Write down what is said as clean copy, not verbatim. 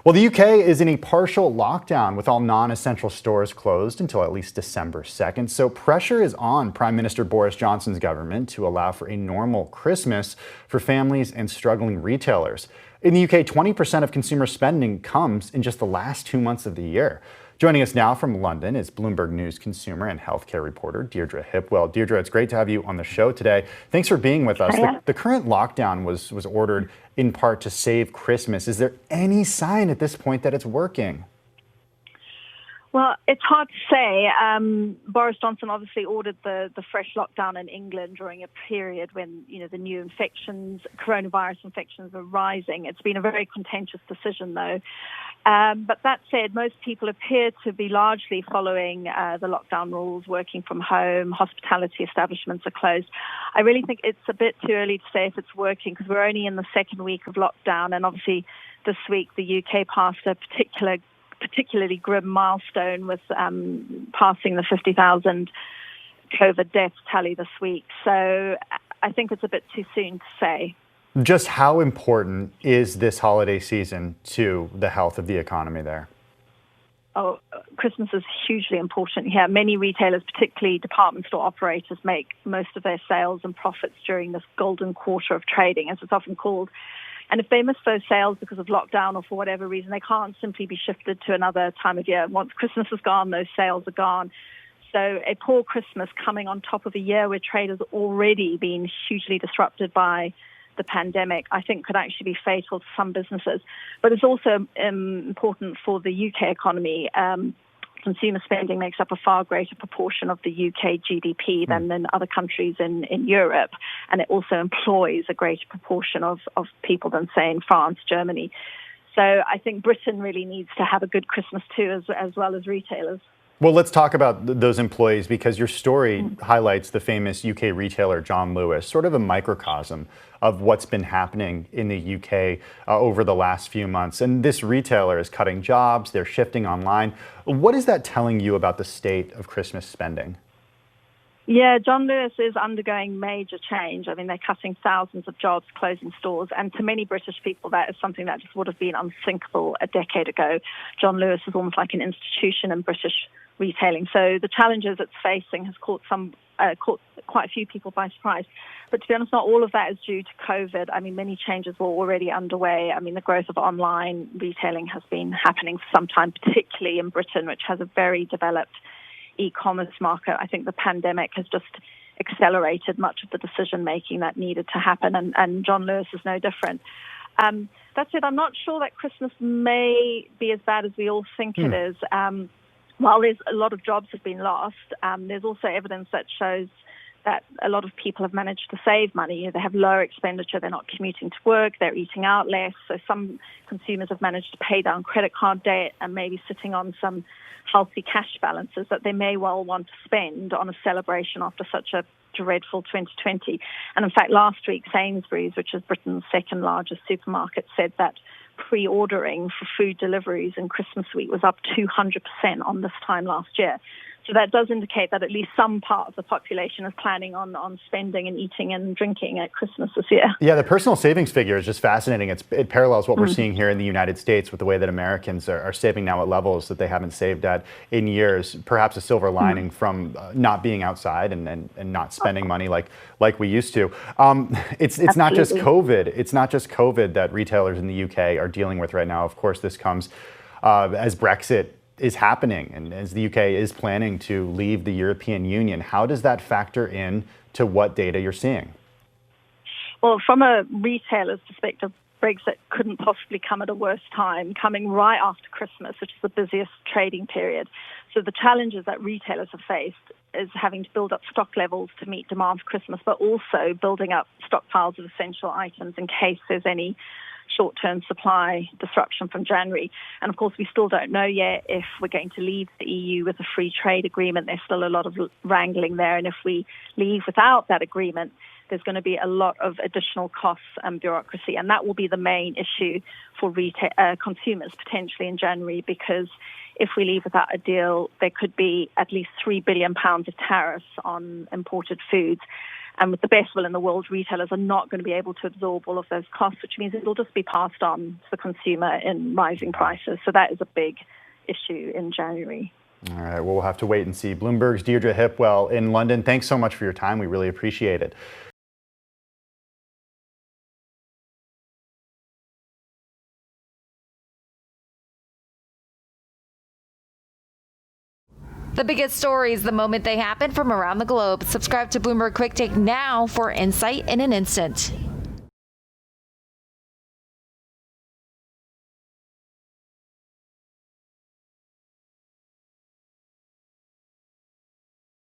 Well, the UK is in a partial lockdown with all non-essential stores closed until at least December 2nd. So pressure is on Prime Minister Boris Johnson's government to allow for a normal Christmas for families and struggling retailers. In the UK, 20% of consumer spending comes in just the last 2 months of the year. Joining us now from London is Bloomberg News consumer and healthcare reporter Deirdre Hipwell. Deirdre, it's great to have you on the show today. Thanks for being with us. The current lockdown was ordered in part to save Christmas. Is there any sign at this point that it's working? Well, it's hard to say. Boris Johnson obviously ordered the fresh lockdown in England during a period when, the new coronavirus infections are rising. It's been a very contentious decision, though. But that said, most people appear to be largely following the lockdown rules, working from home, hospitality establishments are closed. I really think it's a bit too early to say if it's working because we're only in the second week of lockdown, and obviously this week the UK passed a particularly grim milestone with passing the 50,000 COVID death tally this week. So I think it's a bit too soon to say. Just how important is this holiday season to the health of the economy there? Oh, Christmas is hugely important here. Many retailers, particularly department store operators, make most of their sales and profits during this golden quarter of trading, as it's often called. And if they miss those sales because of lockdown or for whatever reason, they can't simply be shifted to another time of year. Once Christmas is gone, those sales are gone. So a poor Christmas coming on top of a year where trade has already been hugely disrupted by the pandemic, I think could actually be fatal to some businesses. But it's also important for the UK economy. Consumer spending makes up a far greater proportion of the UK GDP than in other countries in Europe. And it also employs a greater proportion of people than, say, in France, Germany. So I think Britain really needs to have a good Christmas too, as well as retailers. Well, let's talk about those employees because your story highlights the famous UK retailer John Lewis, sort of a microcosm of what's been happening in the UK over the last few months. And this retailer is cutting jobs, they're shifting online. What is that telling you about the state of Christmas spending? Yeah, John Lewis is undergoing major change. I mean, they're cutting thousands of jobs, closing stores, and to many British people, that is something that just would have been unthinkable a decade ago. John Lewis is almost like an institution in British retailing. So the challenges it's facing has caught quite a few people by surprise. But to be honest, not all of that is due to COVID. I mean, many changes were already underway. I mean, the growth of online retailing has been happening for some time, particularly in Britain, which has a very developed e-commerce market. I think the pandemic has just accelerated much of the decision-making that needed to happen, and John Lewis is no different. That said, I'm not sure that Christmas may be as bad as we all think it is. While there's a lot of jobs have been lost, there's also evidence that shows that a lot of people have managed to save money. They have lower expenditure, they're not commuting to work, they're eating out less. So some consumers have managed to pay down credit card debt and maybe sitting on some healthy cash balances that they may well want to spend on a celebration after such a dreadful 2020. And in fact, last week, Sainsbury's, which is Britain's second largest supermarket, said that pre-ordering for food deliveries in Christmas week was up 200% on this time last year. So that does indicate that at least some part of the population is planning on spending and eating and drinking at Christmas this year. Yeah, the personal savings figure is just fascinating. It parallels what we're seeing here in the United States with the way that Americans are saving now at levels that they haven't saved at in years. Perhaps a silver lining from not being outside and not spending money like we used to. It's not just COVID. It's not just COVID that retailers in the UK are dealing with right now. Of course, this comes as Brexit is happening and as the UK is planning to leave the European Union. How does that factor in to what data you're seeing? Well, from a retailer's perspective, Brexit couldn't possibly come at a worse time, coming right after Christmas, which is the busiest trading period. So the challenges that retailers have faced is having to build up stock levels to meet demand for Christmas, but also building up stockpiles of essential items in case there's any short-term supply disruption from January. And of course, we still don't know yet if we're going to leave the EU with a free trade agreement. There's still a lot of wrangling there. And if we leave without that agreement, there's going to be a lot of additional costs and bureaucracy. And that will be the main issue for consumers potentially in January, because if we leave without a deal, there could be at least £3 billion of tariffs on imported foods. And with the best will in the world, retailers are not going to be able to absorb all of those costs, which means it will just be passed on to the consumer in rising prices. So that is a big issue in January. All right, well, we'll have to wait and see. Bloomberg's Deirdre Hipwell in London. Thanks so much for your time. We really appreciate it. The biggest stories the moment they happen from around the globe. Subscribe to Bloomberg Quick Take now for insight in an instant.